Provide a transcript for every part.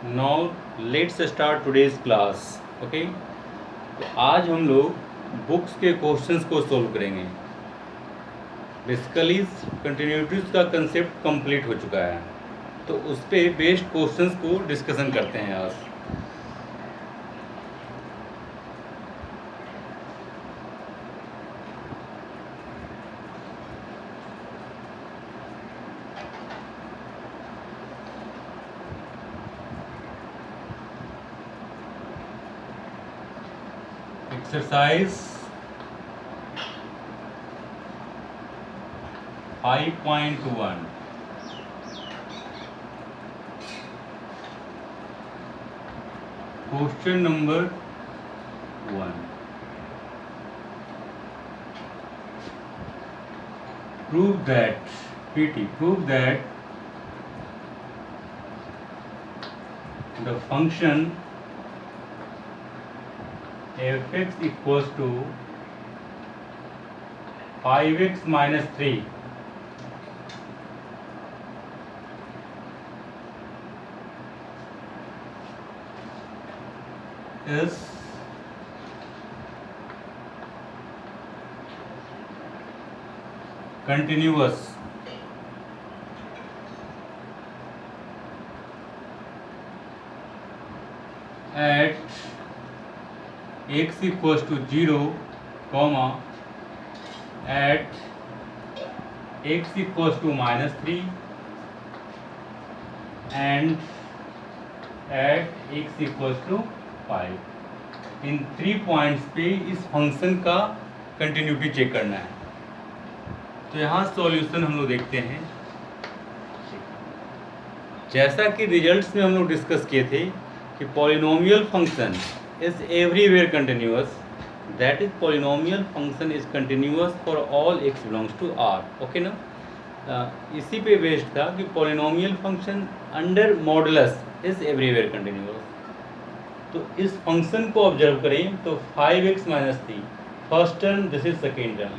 Now let's start today's class. Okay, तो आज हम लोग बुक्स के क्वेश्चंस को सॉल्व करेंगे। बेसिकली कंटिन्यूटीज का कंसेप्ट कंप्लीट हो चुका है, तो उस पर बेस्ड क्वेश्चंस को डिस्कशन करते हैं आज। Exercise 5.1 question number 1। prove that the function f(x) equals to 5x minus 3 is continuous at x equals to 0, at x equals to minus 3 and at x equals to 5। In 3 points पे इस function का continuity check करना है। तो यहाँ solution हम लोग देखते हैं। जैसा कि रिजल्ट्स में हम लोग डिस्कस किए थे कि polynomial function is everywhere continuous, that is polynomial function is continuous for all x belongs to r। Okay ना, इसी पे बेस्ड था कि polynomial function under modulus is everywhere continuous. तो इस फंक्शन को ऑब्जर्व करें तो 5x minus 3 first term, this is second term.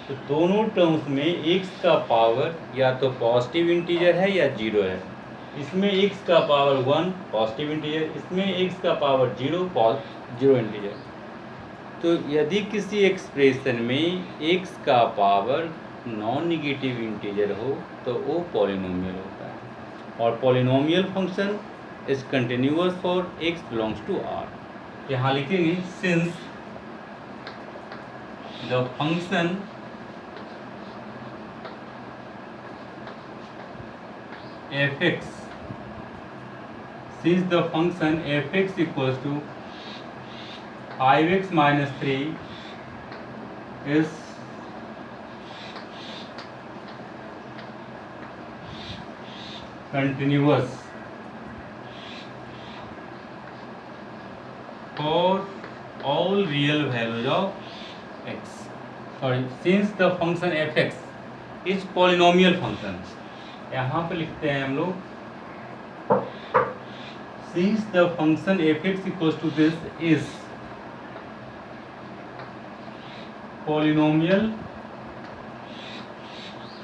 तो दोनों टर्म्स में x का पावर या तो पॉजिटिव इंटीजर है या 0 है। इसमें x का पावर 1 पॉजिटिव इंटीजर, इसमें x का पावर 0 इंटीजर। तो यदि किसी एक्सप्रेशन में x का पावर नॉन निगेटिव इंटीजर हो तो वो पॉलिनोमियल होता है। और polynomial function is continuous for x belongs to r। यहाँ लिखेंगे since the function f(x) since the function f(x) equals to 5x minus 3 is continuous for all real values of x। Sorry, since the function f(x) is polynomial function, यहाँ पे लिखते हैं हम लोग since the function f(x) equals to this is polynomial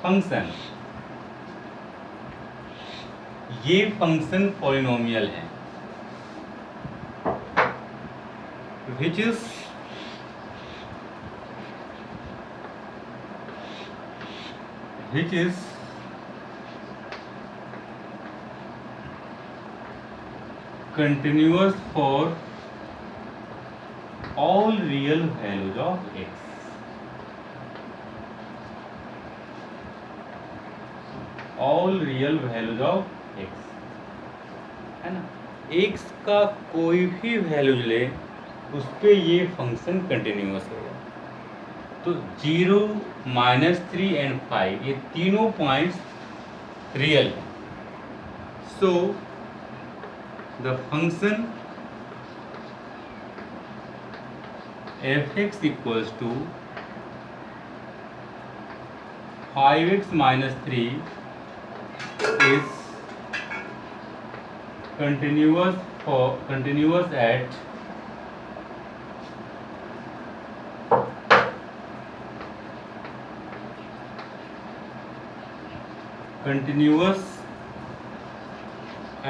function। ये function polynomial है which is continuous for all real values of x। all real values of x है ना। x का कोई भी वैल्यू ले उस पे ये फंक्शन कंटिन्यूअस होगा। तो 0, -3 एंड 5 ये तीनों पॉइंट्स रियल हैं। सो the function f(x) equals to 5x minus 3 is continuous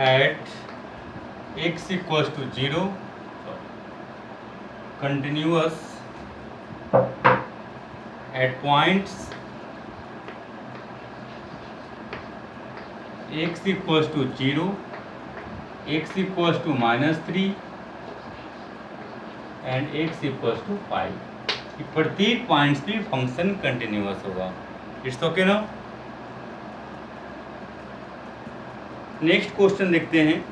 at x equals to 0, continuous at points x equals to 0, x equals to -3 and x equals to 5। प्रत्येक points पे function continuous होगा। It's okay ना। Next question देखते हैं,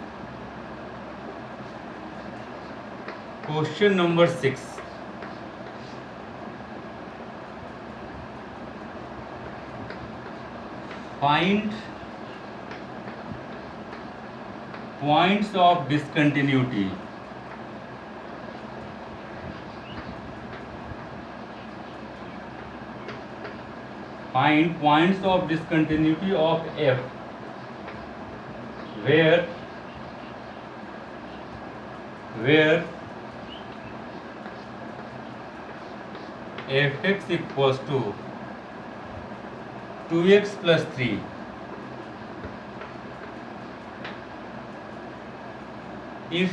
question number 6। Find points of discontinuity find points of discontinuity of f where fx equals to 2x plus 3 if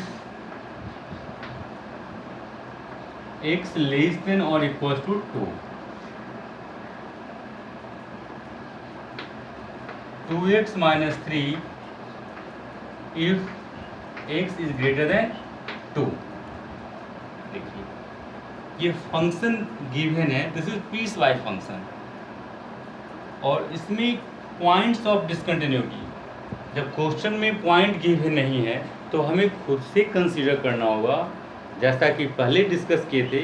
x less than or equals to 2, 2x minus 3 if x is greater than 2। देखिए ये function given है, this is peace wise function, और इसमें points of discontinuity, जब question में point given नहीं है तो हमें खुद से कंसीडर करना होगा, जैसा कि पहले डिस्कस किए थे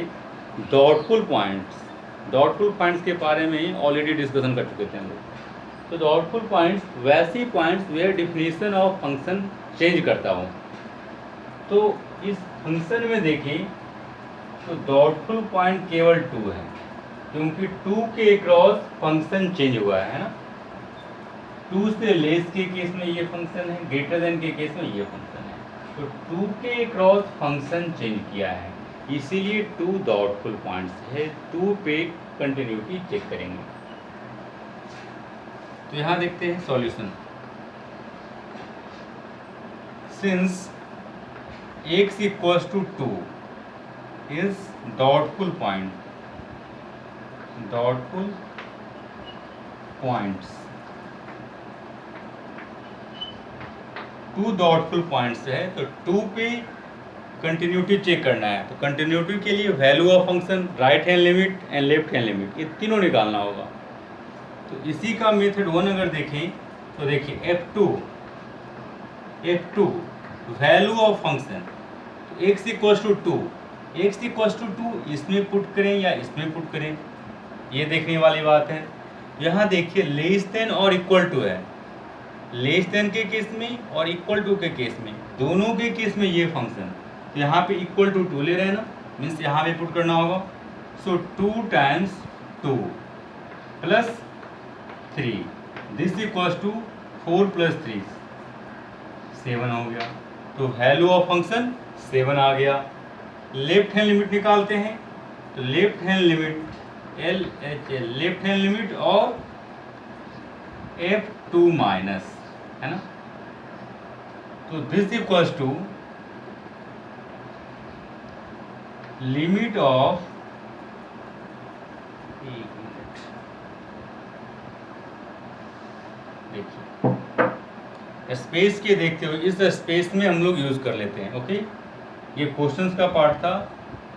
डॉटफुल पॉइंट्स के बारे में ऑलरेडी डिस्कशन कर चुके थे हम लोग। तो डॉटफुल पॉइंट्स वैसे points where definition of function change करता हूँ। तो इस फंक्शन में देखें तो डॉटफुल पॉइंट केवल 2 है, क्योंकि 2 के क्रॉस फंक्शन चेंज हुआ है ना। 2 से लेस के केस में ये फंक्शन है, ग्रेटर देन के केस में ये फंक्शन है। तो 2 के क्रॉस फंक्शन चेंज किया है, इसीलिए 2 डॉटफुल पॉइंट्स है। 2 पे कंटिन्यूटी चेक करेंगे। तो यहाँ देखते हैं solution. Since x equals to 2 is doubtful points 2 doubtful points है, तो 2 पे कंटिन्यूटी चेक करना है। तो कंटिन्यूटी के लिए value of function, right hand limit and left hand limit, ये तीनों निकालना होगा। तो इसी का मेथड 1 अगर देखें तो देखिए f2 वैल्यू ऑफ फंक्शन, तो x equals to 2, x equals to 2 इसमें पुट करें या इसमें पुट करें, ये देखने वाली बात है। यहाँ देखिए लेस देन और इक्वल टू है, लेस देन के केस में और इक्वल टू के केस में, दोनों के केस में ये फंक्शन, तो यहाँ पे इक्वल टू 2 ले रहे हैं ना, मीन्स यहाँ पे पुट करना होगा। So 2 times 2 plus 3, this equals to 4 plus 3 7 हो गया। तो वैल्यू ऑफ फंक्शन 7 आ गया। लेफ्ट हैंड लिमिट निकालते हैं, तो left hand limit left hand limit और f2 माइनस है ना, तो this equals to limit of, देखिए स्पेस के देखते हुए इस स्पेस में हम लोग यूज कर लेते हैं। ओके, ये क्वेश्चंस का पार्ट था,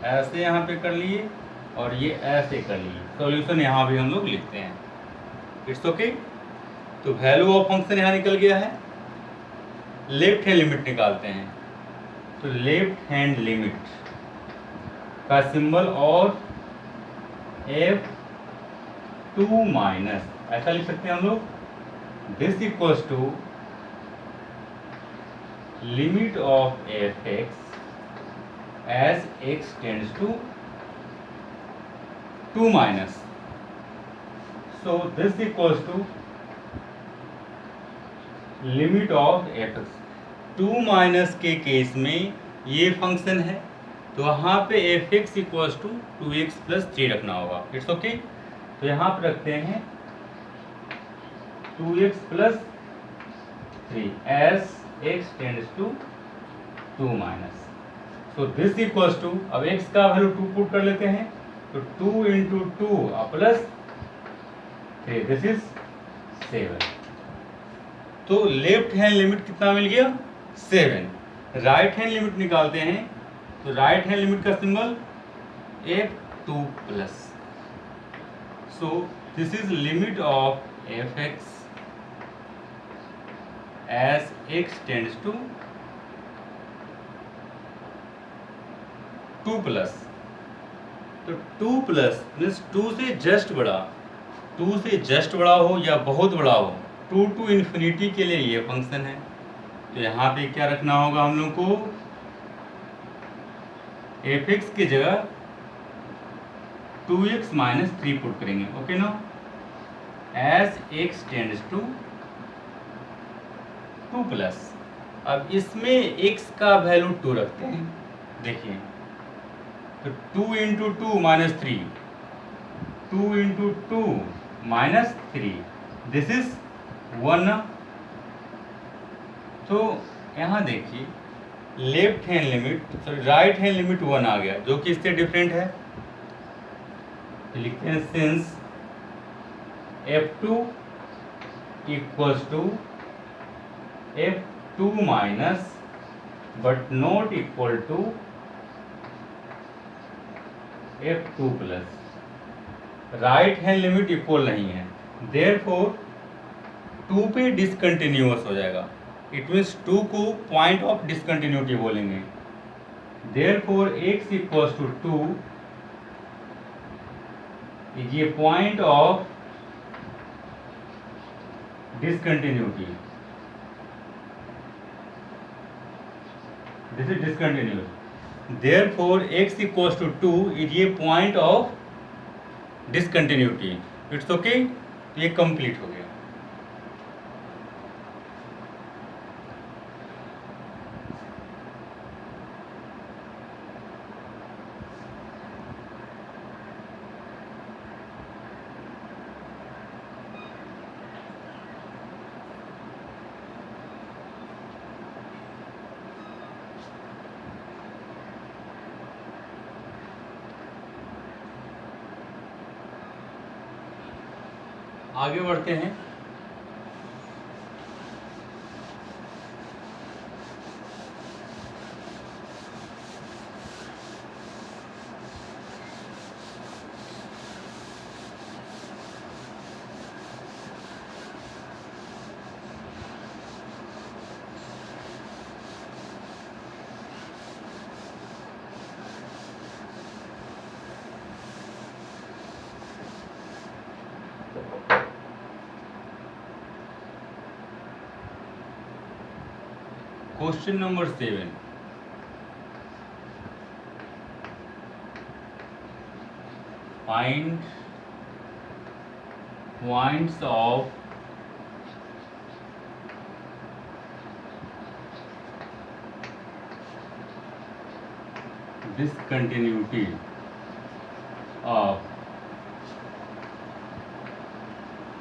ऐसे यहाँ पे कर लिए और ये ऐसे कर लिए, सॉल्यूशन यहाँ भी हम लोग लिखते हैं। It's okay. तो वैल्यू ऑफ फंक्शन यहाँ निकल गया है। लेफ्ट हैंड लिमिट निकालते हैं, तो लेफ्ट हैंड लिमिट का सिंबल और f2 माइनस, ऐसा लिख सकते हैं हम लोग, this equals to limit of fx as x tends to 2 minus, so this equals to limit of fx। 2 minus के केस में ये फंक्शन है, तो वहाँ पे fx equals to 2x plus 3 रखना होगा। It's okay. तो यहाँ पे रखते हैं 2x plus 3 as x tends to 2 minus, so this equals to, अब x का वैल्यू 2 पुट कर लेते हैं, तो 2 इंटू 2 प्लस 3, दिस इज 7। तो लेफ्ट हैंड लिमिट कितना मिल गया? 7। राइट हैंड लिमिट निकालते हैं, तो राइट हैंड लिमिट का symbol f2 plus, so this is limit of fx as x tends to 2 plus, तो 2 प्लस मीन्स 2 से जस्ट बड़ा, 2 से जस्ट बड़ा हो या बहुत बड़ा हो, 2 टू इन्फिनिटी के लिए ये फंक्शन है। तो यहाँ पे क्या रखना होगा हम लोग को? fx की जगह 2x माइनस 3 पुट करेंगे, ओके ना, as x tends to 2 plus. अब इसमें x का वैल्यू 2 रखते हैं, देखिए, तो 2 into 2 minus 3, 2 into 2 minus 3, this is 1। तो यहाँ देखिए left hand limit, sorry right hand limit 1 आ गया, जो कि इससे डिफरेंट है। लिखते हैं since f2 equals to f2 minus but not equal to f2 plus. Right hand limit equal नहीं है, देयरफॉर 2 पे डिसकंटिन्यूअस हो जाएगा, इट मीन्स 2 को पॉइंट ऑफ डिसकंटिन्यूटी बोलेंगे। Therefore x equals to 2 is a point of discontinuity, this is discontinuous. Therefore x equals to 2 is a point of discontinuity, it's okay, ये complete हो गया। आगे बढ़ते हैं। Question number 7, find points of discontinuity of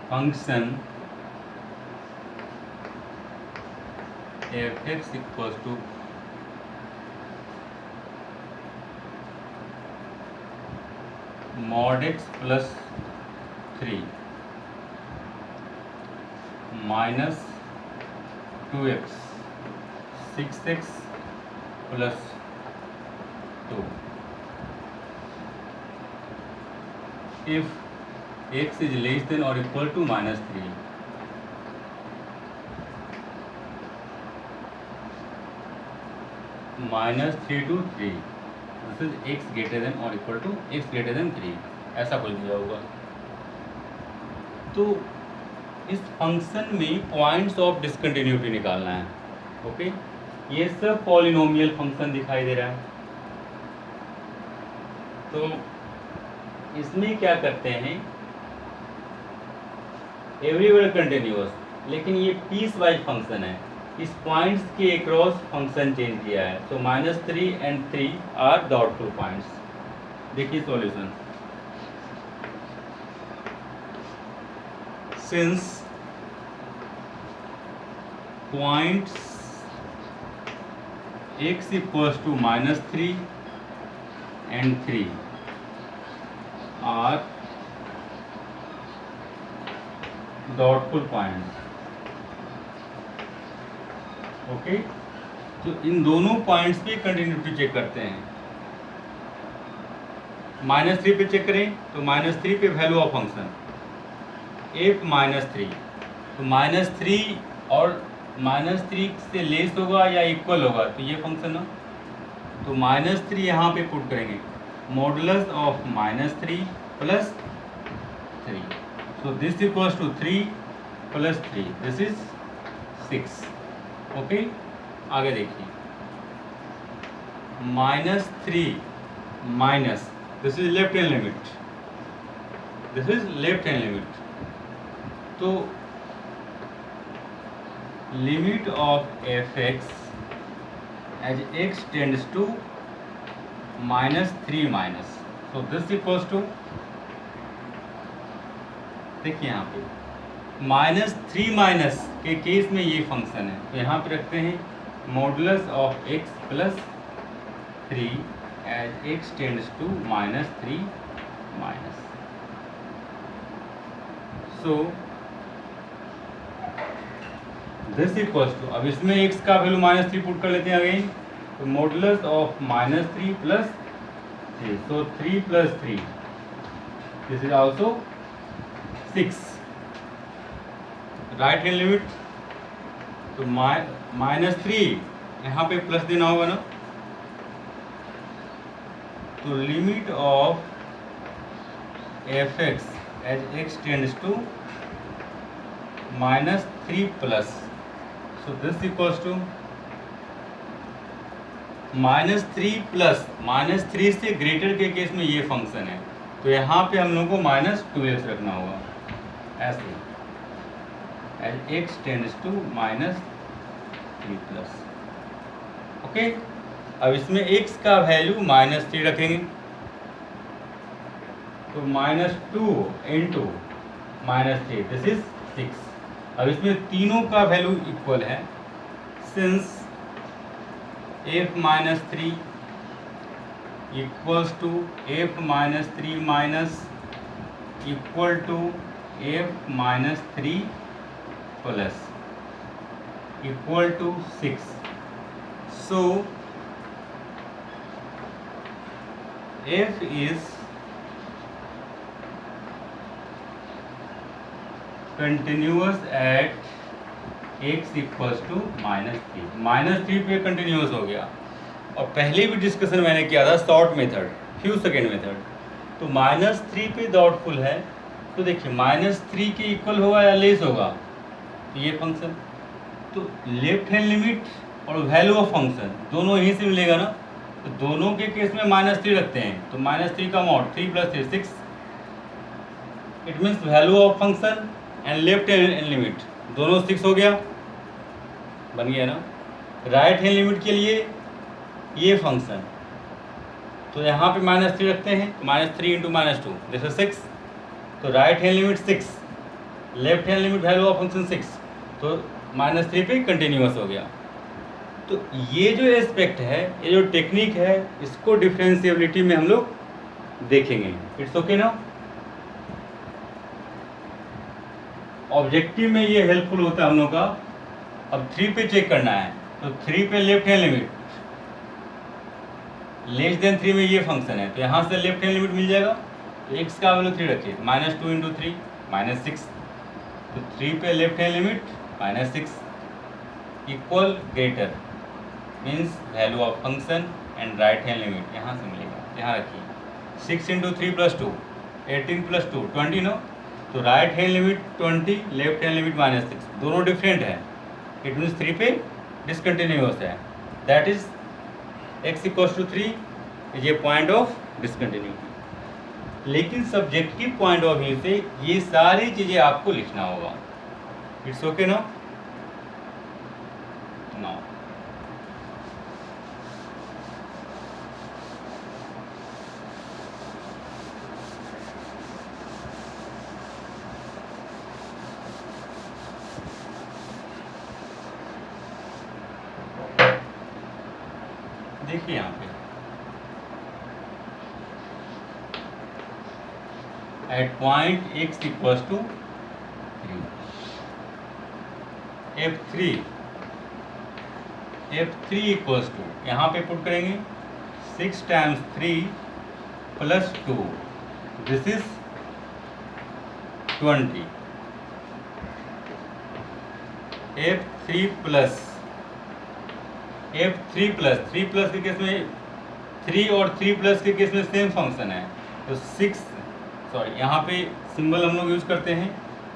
function fx equals to mod x plus 3 minus 2x 6x plus 2 if x is less than or equal to minus 3, minus 3 to 3, this is x greater than or equal to x greater than 3, ऐसा कुछ दिया होगा। तो इस function में points of discontinuity निकालना है, okay. ये सब पॉलिनोमियल फंक्शन दिखाई दे रहा है। तो इसमें क्या करते हैं, एवरीवेयर कंटिन्यूअस, लेकिन ये पीस वाइज फंक्शन है, इस पॉइंट्स के अक्रॉस फंक्शन चेंज किया है। तो -3 and 3 आर डाउटफुल पॉइंट्स। देखिए solution, since points x equals to -3 and 3 are doubtful points. Okay, तो इन दोनों पॉइंट्स पे कंटिन्यूटी चेक करते हैं। -3 पे चेक करें तो -3 पे वैल्यू ऑफ फंक्शन f -3, तो -3 और -3 से लेस होगा या इक्वल होगा तो ये फंक्शन है। तो -3 यहाँ पे पुट करेंगे, modulus of -3 plus 3, so this equals to 3 plus 3, this is 6। Okay, आगे देखिए, -3 minus, this is left hand limit, this is left hand limit. तो limit of f(x) as x tends to -3 minus, so this equals to, देखिए यहाँ पे -3 minus के case में ये function है, तो यहाँ पे रखते हैं modulus of x plus 3 as x tends to -3 minus. So this equals to, अब इसमें x का वैल्यू -3 पुट कर लेते हैं अगेन, तो modulus of -3 plus 3, so 3 plus 3, this is also 6। Right hand limit, तो -3 यहाँ पे प्लस देना होगा ना, तो limit of f(x) as x tends to -3 plus, so this equals to -3 plus, -3 से ग्रेटर के केस में ये फंक्शन है, तो यहाँ पे हम लोग को -2x रखना होगा ऐसे, as x tends to -3 plus. Okay, अब इसमें x का वैल्यू -3 रखेंगे, तो -2 इंटू -3, दिस इज 6। अब इसमें तीनों का वैल्यू इक्वल है, since f -3 equals to f -3 minus equal to f -3 plus equal to 6। So f is continuous at x equals to -3, -3 पे कंटिन्यूस हो गया। और पहले भी डिस्कशन मैंने किया था short method, few second method, तो -3 पे डाउटफुल है, तो देखिए -3 के इक्वल होगा या लेस होगा, तो ये फंक्शन, तो लेफ्ट हैंड लिमिट और वैल्यू ऑफ फंक्शन दोनों यहीं से मिलेगा ना, तो दोनों के केस में -3 रखते हैं, तो -3 का mod 3 plus 3 6, it means value of function and left hand limit दोनों 6 हो गया, बन गया ना। राइट हैंड लिमिट के लिए ये फंक्शन, तो यहाँ पे -3 रखते हैं, तो -3 इंटू -2, दिस इज 6, तो right hand limit 6, left hand limit value of function 6, तो -3 पे कंटिन्यूस हो गया। तो ये जो एस्पेक्ट है, ये जो टेक्निक है, इसको डिफरेंशिएबिलिटी में हम लोग देखेंगे। इट्स ओके ना, ऑब्जेक्टिव में ये हेल्पफुल होता है हम लोग का। अब 3 पे चेक करना है, तो 3 पे left hand limit less than 3 में ये फंक्शन है, तो यहाँ से लेफ्ट हैंड लिमिट मिल जाएगा, तो x का वैल्यू 3 रखिए, -2 इंटू 3 -6, तो 3 पे left hand limit -6 equal greater means value of function and right hand limit यहाँ से मिलेगा, यहाँ रखिए 6 इंटू 3 प्लस 2 18 प्लस 2 20 नो, तो right hand limit 20, left hand limit -6, दोनों डिफरेंट है, इट मीन्स 3 पे डिसकंटिन्यूअस है, that is x equals to 3 is a point of discontinuity. लेकिन सब्जेक्टिव पॉइंट ऑफ व्यू से ये सारी चीज़ें आपको लिखना होगा। इट्स ओके नो, नो देखिए यहाँ पे at point x equals to 3, F3 equals to, यहाँ पे पुट करेंगे 6 times 3 plus 2, this is 20। F3 plus 3 plus के केस में 3 और 3 प्लस के केस में सेम फंक्शन है, तो 6 सॉरी यहाँ पे सिंबल हम लोग यूज करते हैं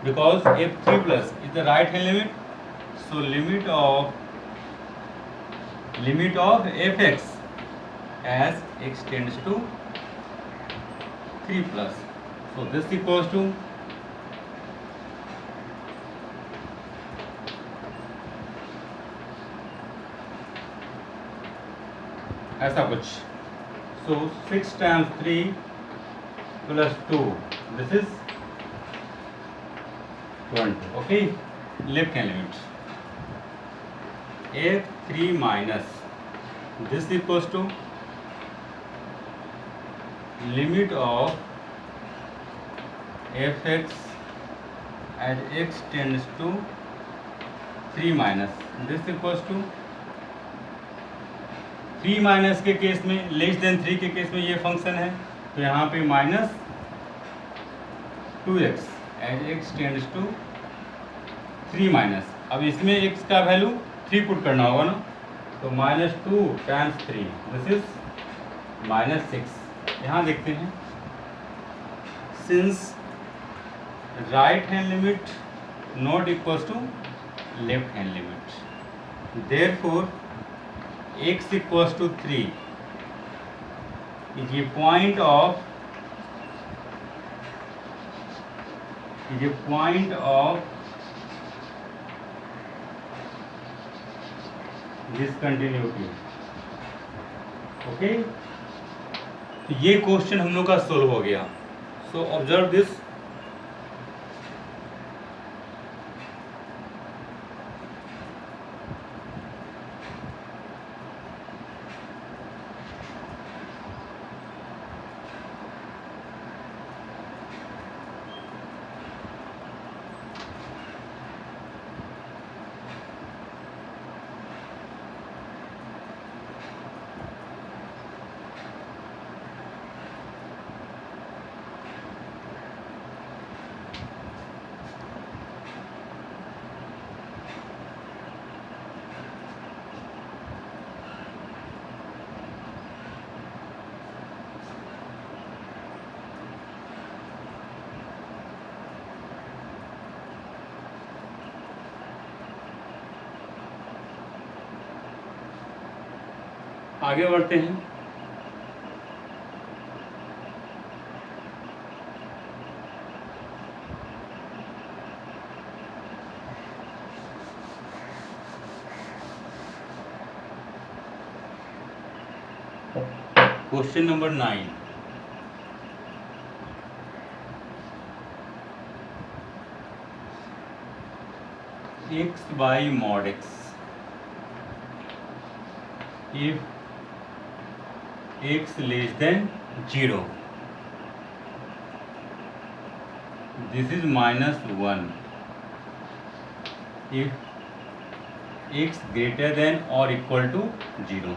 because F3 plus is the right hand limit, so limit of Fx as x tends to 3 plus, so this equals to ऐसा कुछ, so 6 times 3 plus 2, this is 20, okay, left hand limit F3 minus this equals to limit of Fx as x tends to 3 minus this equals to 3 minus के case में less than 3 के case में ये function है, तो यहाँ पे minus 2x as x tends to 3 minus, अब इसमें x का वैल्यू 3 पुट करना होगा ना, तो minus 2 times 3 this is minus 6। यहाँ देखते हैं since right hand limit not equals to left hand limit, therefore x equals to 3 is a point of discontinuity, okay. तो ये क्वेश्चन हम लोग का सोल्व हो गया, सो ऑब्जर्व दिस। आगे बढ़ते हैं। Question number 9, x by mod x if x less than 0, this is minus 1 if x greater than or equal to 0।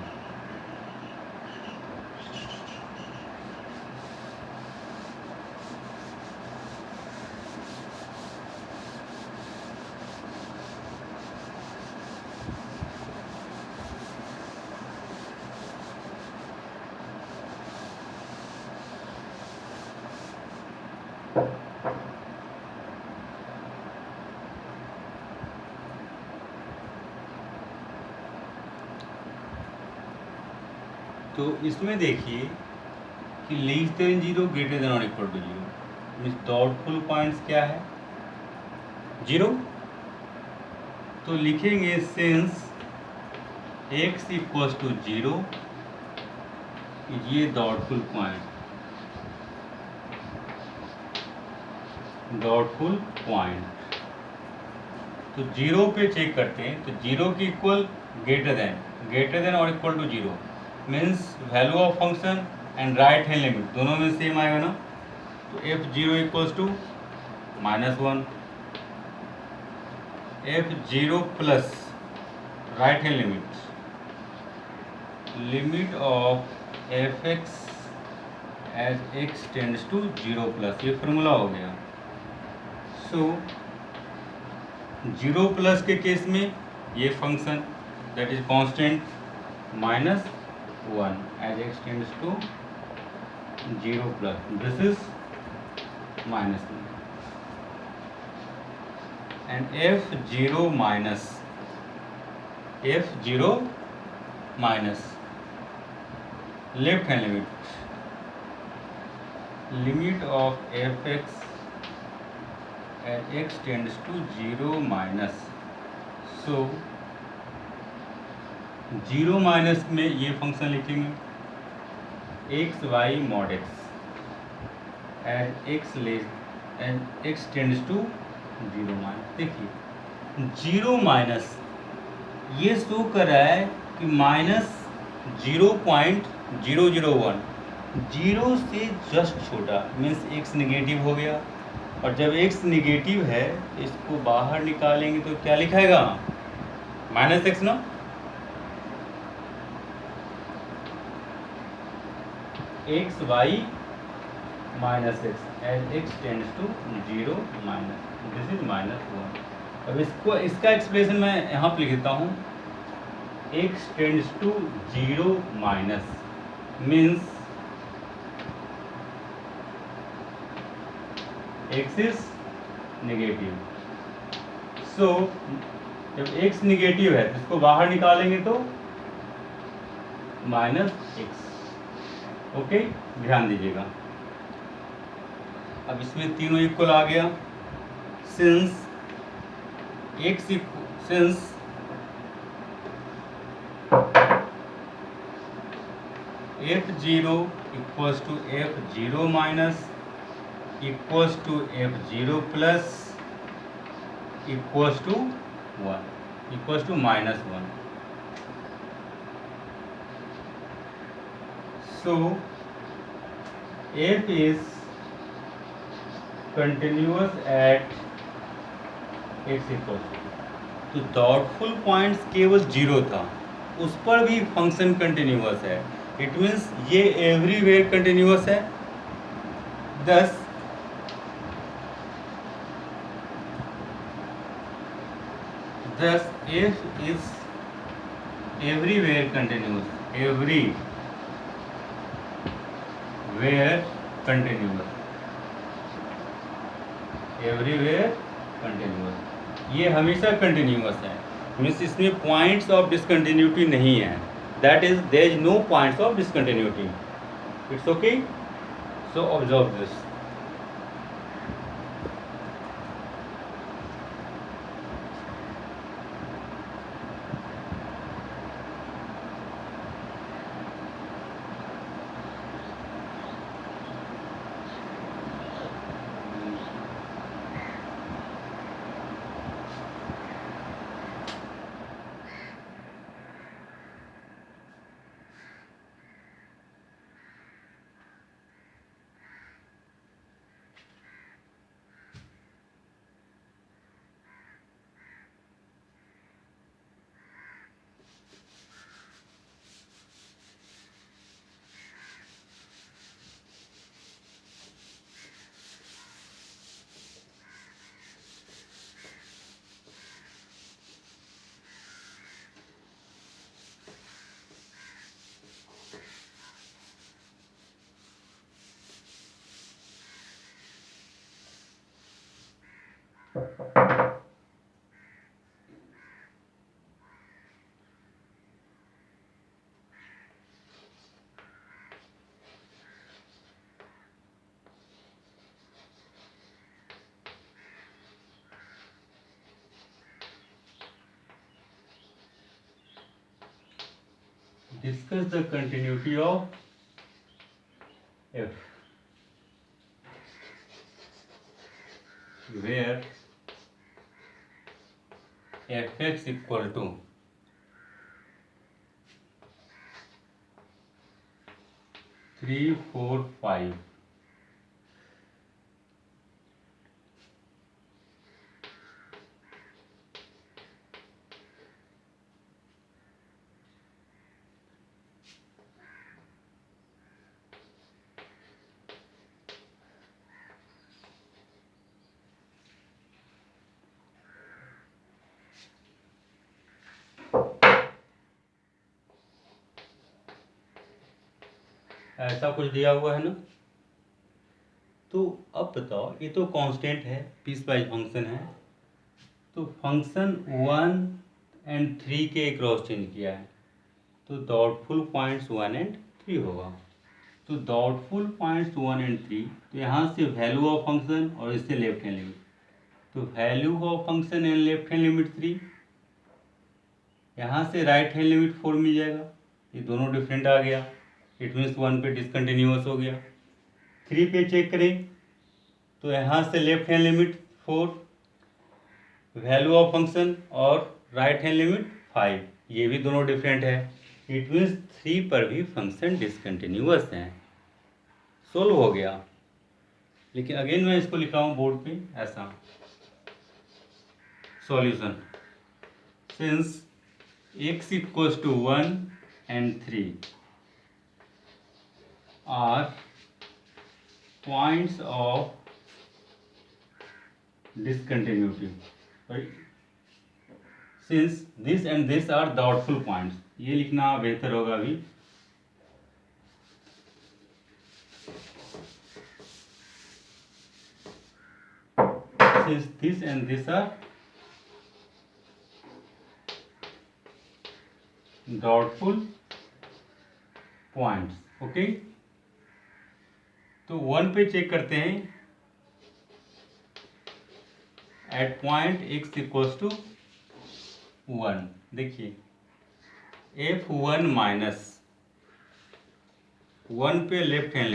तो इसमें देखिए कि लेस देन 0 ग्रेटर देन और equal to 0 means doubtful points क्या है 0, तो लिखेंगे सिंस x इक्वल्स टू 0 ये डाउटफुल पॉइंट, तो 0 पे चेक करते हैं, तो 0 की इक्वल ग्रेटर देन और equal to 0, means value of function and right hand limit दोनों में सेम आएगा ना। तो f0 equals to -1, f0 plus right hand limit of f(x) as x tends to 0 plus, ये फॉर्मूला हो गया। सो 0 प्लस के केस में ये function that is constant -1 as x tends to 0 plus, this is -1 and f0 minus left hand limit of f(x) as x tends to 0 minus, so 0 minus में ये function लिखेंगे x y mod x as x tends to 0 minus. देखिए 0 minus ये show कर रहा है कि -0.001, 0 से जस्ट छोटा मीन्स x निगेटिव हो गया। और जब x निगेटिव है इसको बाहर निकालेंगे तो क्या लिखाएगा -x ना। x y minus x as x tends to 0 minus, this is -1। अब इसका एक्सप्रेशन मैं यहाँ पे लिख देता हूँ, x tends to 0 minus means x is negative, so जब x निगेटिव है तो इसको बाहर निकालेंगे तो -x। ओके, ध्यान दीजिएगा। अब इसमें तीनों इक्वल आ गया, since f0 equals to f0 minus equals to f0 plus equals to -1। So f is continuous at x equals तो डाउटफुल पॉइंट्स केवल 0 था, उस पर भी फंक्शन कंटिन्यूअस है। इट मीन्स ये एवरीवेयर कंटिन्यूअस है। thus f is everywhere continuous, everywhere continuous, ये हमेशा कंटिन्यूअस है। मीन्स इसमें पॉइंट्स ऑफ डिसकंटिन्यूटी नहीं है, that is there is no points of discontinuity. It's okay, so observe this. Discuss the continuity of f, where fx equal to 3, 4, 5। ऐसा कुछ दिया हुआ है ना। तो अब बताओ, ये तो कांस्टेंट है, पीस वाइज फंक्शन है, तो फंक्शन 1 और 3 के क्रॉस चेंज किया है, तो डाउटफुल पॉइंट्स 1 और 3 होगा। तो डाउटफुल पॉइंट्स 1 और 3, तो यहाँ से वैल्यू ऑफ फंक्शन और इससे लेफ्ट हैंड लिमिट, तो value of function and left hand limit 3, यहाँ से राइट हैंड लिमिट 4 मिल जाएगा, ये दोनों डिफरेंट आ गया, इट मीन्स 1 पे डिसकंटिन्यूअस हो गया। 3 पे चेक करें तो यहाँ से left hand limit 4, value of function और राइट हैंड लिमिट 5, ये भी दोनों डिफरेंट है, इट मीन्स 3 पर भी फंक्शन डिसकंटिन्यूअस है। सोल्व हो गया। लेकिन अगेन मैं इसको लिख रहा हूँ बोर्ड पे ऐसा, solution since x equals to 1 and 3 are points of discontinuity, right? Since this and this are doubtful points, ये लिखना बेहतर होगा अभी। Since this and this are doubtful points, okay? तो 1 पे चेक करते हैं, at point x equals to 1, देखिए f1 माइनस 1 पे left hand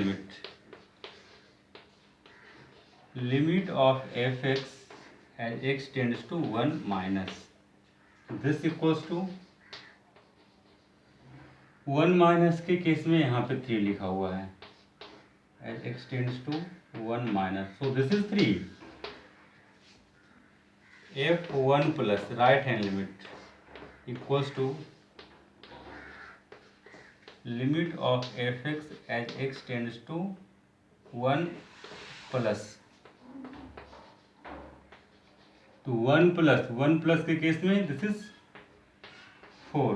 limit of fx as x tends to 1 minus this equals to 1 minus के केस में यहाँ पे 3 लिखा हुआ है, as x tends to 1 minus, so this is 3। f1 plus right hand limit equals to limit of fx as x tends to 1 plus, तो 1 plus के case में this is 4,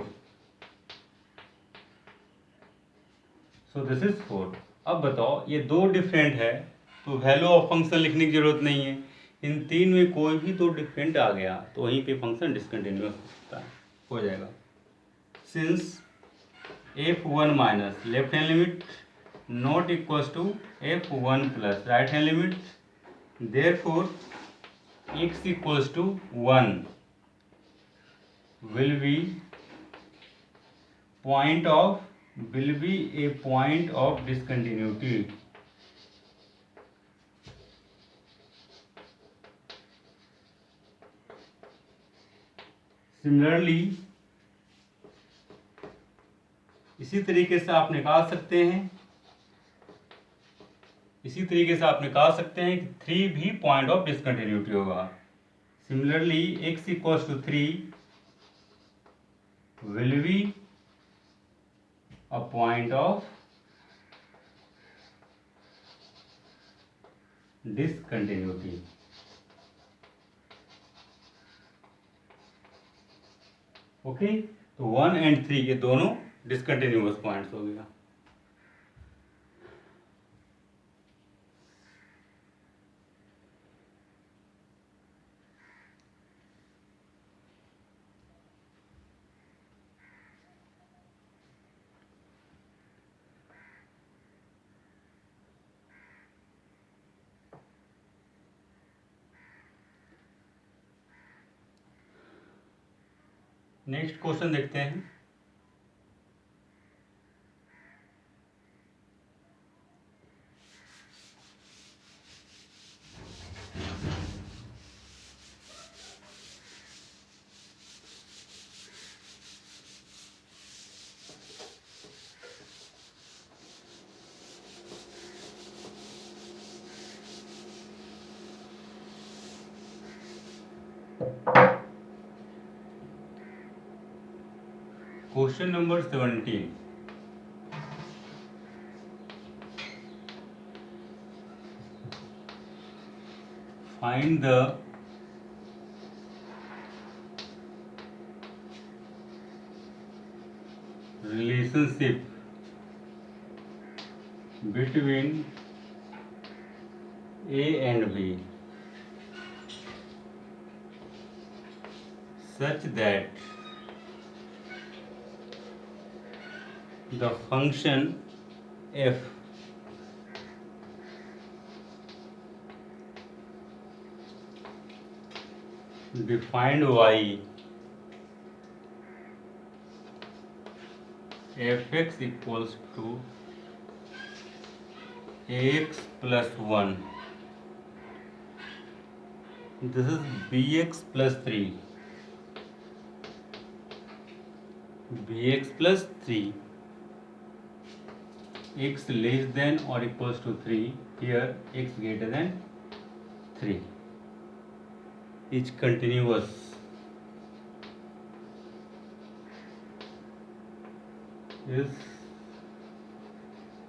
so this is 4। अब बताओ, ये दो डिफरेंट है तो value of function लिखने की जरूरत नहीं है, इन तीन में कोई भी दो डिफरेंट आ गया तो वहीं पे फंक्शन डिसकंटिन्यूअस हो जाएगा। Since f1 minus left hand limit not equals to f1 plus right hand limit, therefore x equals to 1 will be a point of discontinuity. Similarly, इसी तरीके से आप निकाल सकते हैं, कि 3 भी पॉइंट ऑफ डिसकंटिन्यूटी होगा। Similarly x equals to 3 will be a point of discontinuity. Okay, तो 1 और 3 ये दोनों डिसकंटिन्यूअस पॉइंट्स हो गया। नेक्स्ट क्वेश्चन देखते हैं। Question number 17. Find the relationship between A and B such that the function f defined y fx equals to ax plus 1. This is bx plus 3. bx plus 3 x less than or equals to 3. Here x greater than 3 is continuous. Is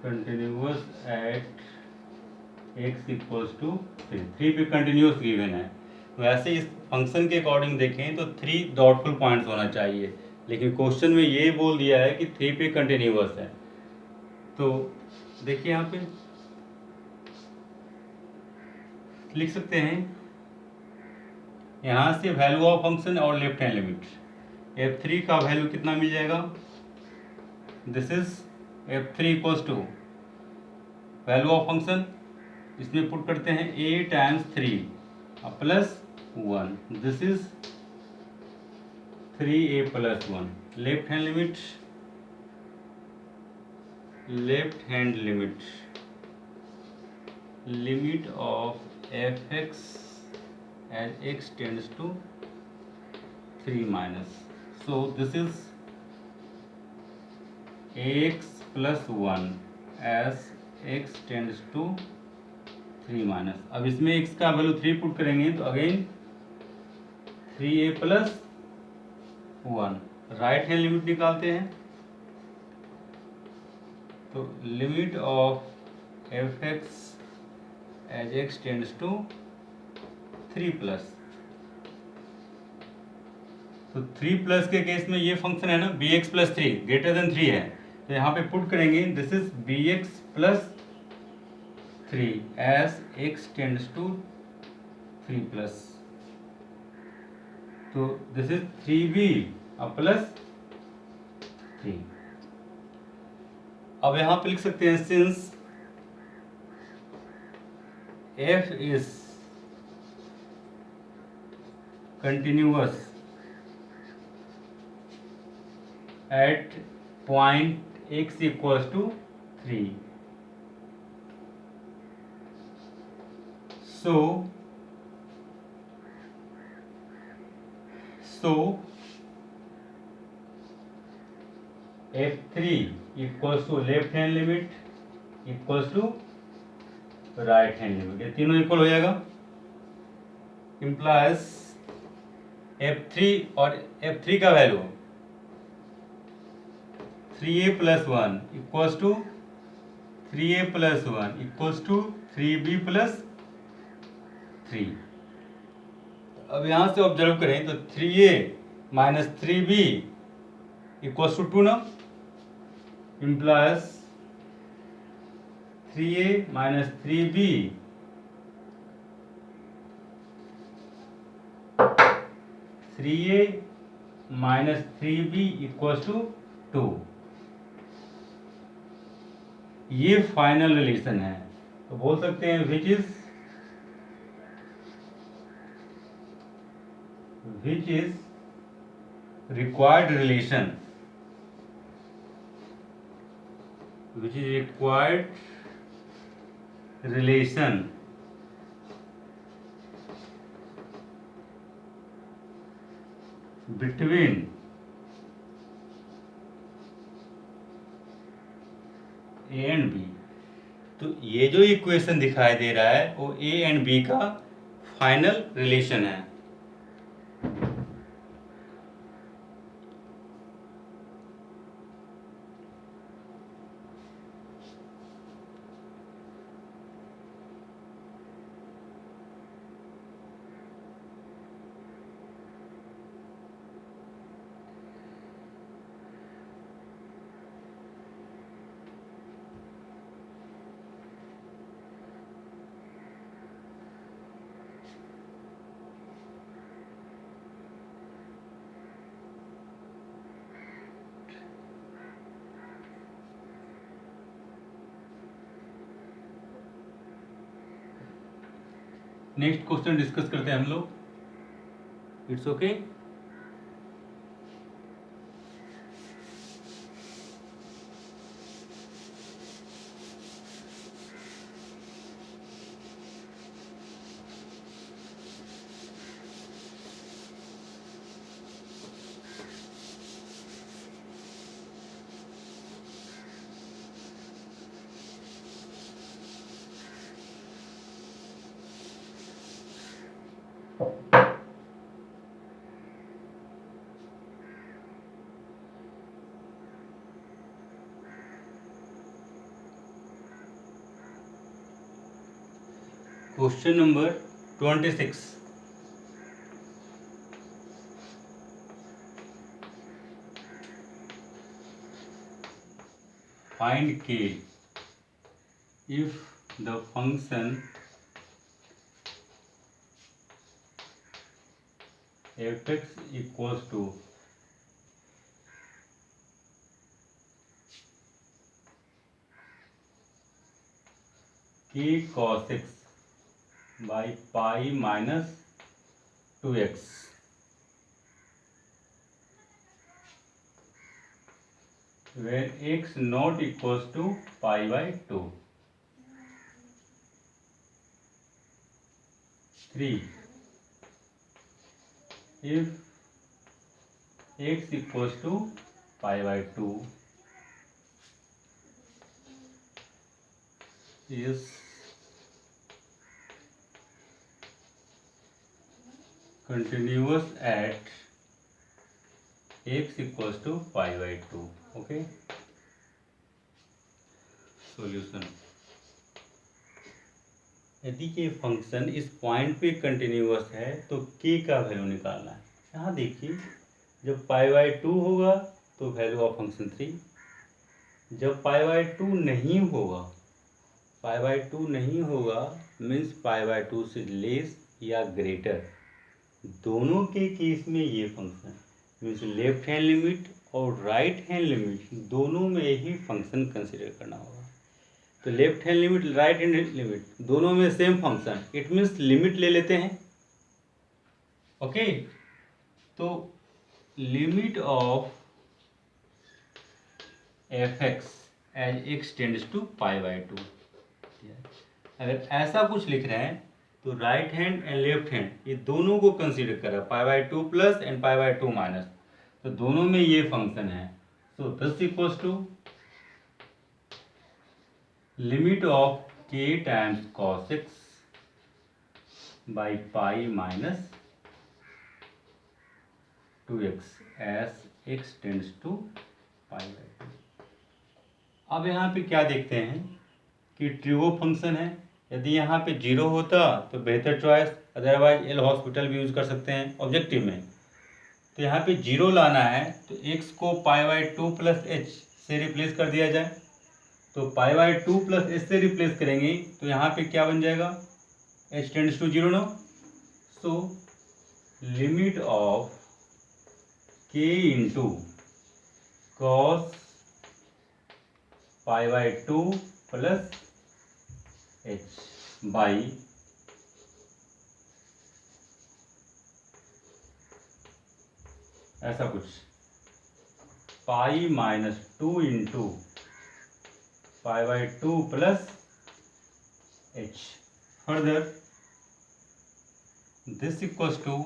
continuous at x equals to 3. 3 पे continuous given है, वैसे इस function के according देखें तो 3 doubtful points होना चाहिए, लेकिन क्वेश्चन में ये बोल दिया है कि 3 पे कंटिन्यूस है। तो देखिए यहाँ पे लिख सकते हैं, यहाँ से वैल्यू ऑफ फंक्शन और लेफ्ट हैंड लिमिट, f3 का वैल्यू कितना मिल जाएगा, this is f3 equals to value of function, इसमें पुट करते हैं a times 3 plus 1, this is 3a plus 1। Left hand limit of fx as x tends to 3 minus, so this is ax plus 1 as x tends to 3 minus। अब इसमें x का value 3 put करेंगे तो again 3a plus 1। Right hand limit निकालते हैं, तो limit of fx as x tends to 3 plus, तो 3 plus के केस में ये फंक्शन है ना bx प्लस 3 ग्रेटर देन 3 है, तो यहाँ पे पुट करेंगे this is bx plus 3 as x tends to 3 plus, तो दिस इज 3b प्लस 3। अब यहाँ पे लिख सकते हैं since f is continuous at point x equals to 3, so f3 equals to left hand limit equals to right hand limit, ये तीनों equal हो जाएगा, इम्प्लाइज f3 और f3 का value 3a plus 1 equals to 3a plus 1 equals to 3b plus 3। अब यहाँ से observe करें तो 3a minus 3b equals to 2 ना, implies 3a minus 3b 3a minus 3b equals to 2। ये फाइनल रिलेशन है, तो बोल सकते हैं which is required relation, between A and B. तो ये जो इक्वेशन दिखाई दे रहा है वो ए एंड बी का फाइनल रिलेशन है। नेक्स्ट क्वेश्चन डिस्कस करते हैं हम लोग। It's okay. Question number 26। Find k if the function fx equals to k cos x by pi minus 2x, where x not equals to pi by 2. 3. If x equals to pi by 2 is continuous at x equals to pi by 2. Okay. Solution. यदि ये function इस point पे continuous है तो k का value निकालना है। यहाँ देखिए, जब पाई बाई 2 होगा तो वैल्यू ऑफ फंक्शन 3। जब पाई बाई 2 नहीं होगा, पाई बाई 2 नहीं होगा मीन्स पाई बाई 2 से लेस या ग्रेटर, दोनों के केस में ये function means left hand limit और राइट हैंड लिमिट दोनों में ही फंक्शन कंसिडर करना होगा। तो left hand limit, right hand limit दोनों में same function, it means limit ले लेते हैं। ओके, तो limit of F X as X tends to pi by 2। अगर ऐसा कुछ लिख रहे हैं तो right hand and left hand ये दोनों को कंसीडर करा, pi by 2 plus and pi by 2 minus, तो दोनों में ये फंक्शन है। So this equals to limit of k times cos x by pi minus 2x as x tends to pi by 2। अब यहाँ पे क्या देखते हैं कि ट्रिगो फंक्शन है। यदि यहाँ पे 0 होता तो बेहतर चॉइस, अदरवाइज एल हॉस्पिटल भी यूज कर सकते हैं ऑब्जेक्टिव में। तो यहाँ पे 0 लाना है तो x को पाई बाई 2 प्लस एच से रिप्लेस कर दिया जाए। तो पाई बाई 2 प्लस एच से रिप्लेस करेंगे तो यहाँ पे क्या बन जाएगा, h tends to 0 no. So limit of k into cos pi by 2 plus H by ऐसा कुछ pi minus 2 into pi by 2 plus H. Further this equals to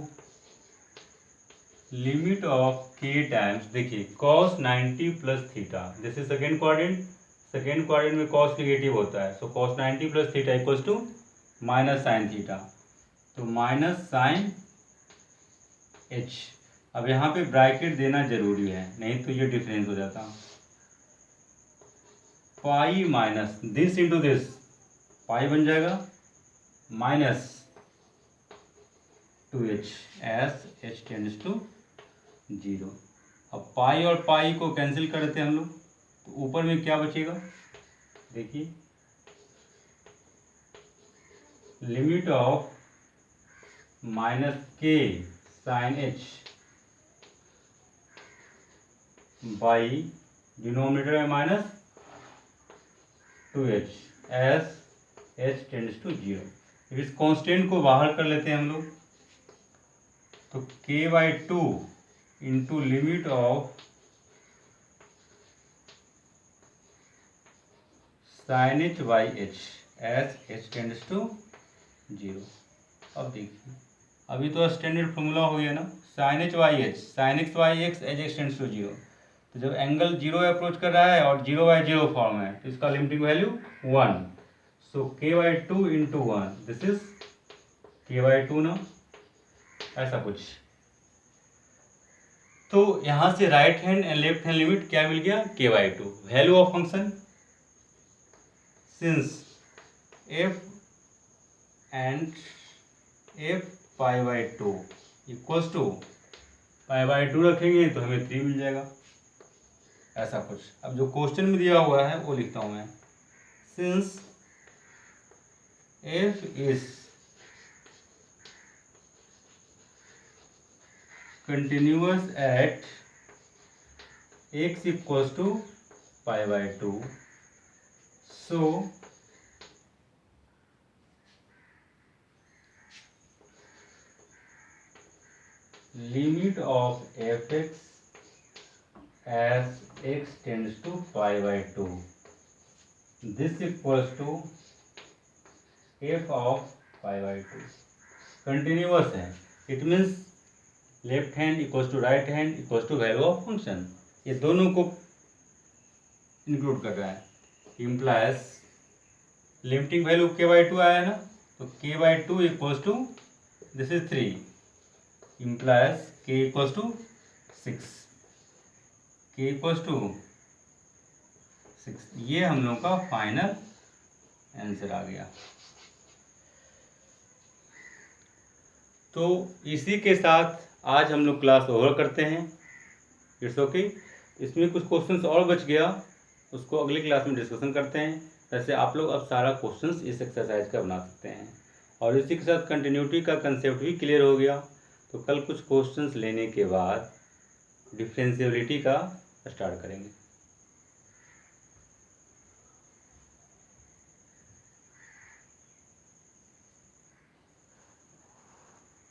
limit of k times, देखिए cos 90 plus theta, this is second quadrant, second quadrant में cos negative होता है। So cos 90 plus theta equals to minus sine theta, तो minus sine h। अब यहाँ पे bracket देना जरूरी है, नहीं तो ये डिफरेंस हो जाता। Pi minus this into this, pi बन जाएगा minus 2h s h tends to 0। अब पाई और पाई को कैंसिल कर देते हैं हम लोग, तो ऊपर में क्या बचेगा, देखिए limit of minus k sine h by denominator में minus 2h s h tends to 0। अब इस कांस्टेंट को बाहर कर लेते हैं हम लोग, तो k/2 into limit of sin h by h as h tends to 0। अब देखिए, अभी तो स्टैंडर्ड फॉर्मूला हो गया ना, sin h by h sin x by x as x tends to 0। तो जब एंगल 0 अप्रोच कर रहा है और 0/0 फॉर्म है तो इसका limiting value 1। So k/2 into 1, this is k/2 ना, ऐसा कुछ। तो यहाँ से right hand and left hand limit क्या मिल गया, k/2। Value of function, since f and f π/2 equals to π/2 रखेंगे तो हमें 3 मिल जाएगा, ऐसा कुछ। अब जो क्वेश्चन में दिया हुआ है वो लिखता हूँ मैं, since f is continuous at x equals to π/2, so limit of fx as x tends to π/2, this equals to f of π/2। Continuous है, it means left hand equals to right hand equals to value of function, ये दोनों को include कर रहा है। Implies limiting value k/2 आया ना, तो k/2 equals to this is 3, implies k equals to 6, k equals to 6। ये हम लोग का फाइनल आंसर आ गया। तो इसी के साथ आज हम लोग क्लास ओवर करते हैं। It's okay. इसमें कुछ क्वेश्चंस और बच गया, उसको अगली क्लास में डिस्कशन करते हैं। वैसे आप लोग अब सारा क्वेश्चंस इस एक्सरसाइज का बना सकते हैं, और इसी के साथ कंटिन्यूटी का कंसेप्ट भी क्लियर हो गया। तो कल कुछ क्वेश्चंस लेने के बाद डिफरेंशियबिलिटी का स्टार्ट करेंगे।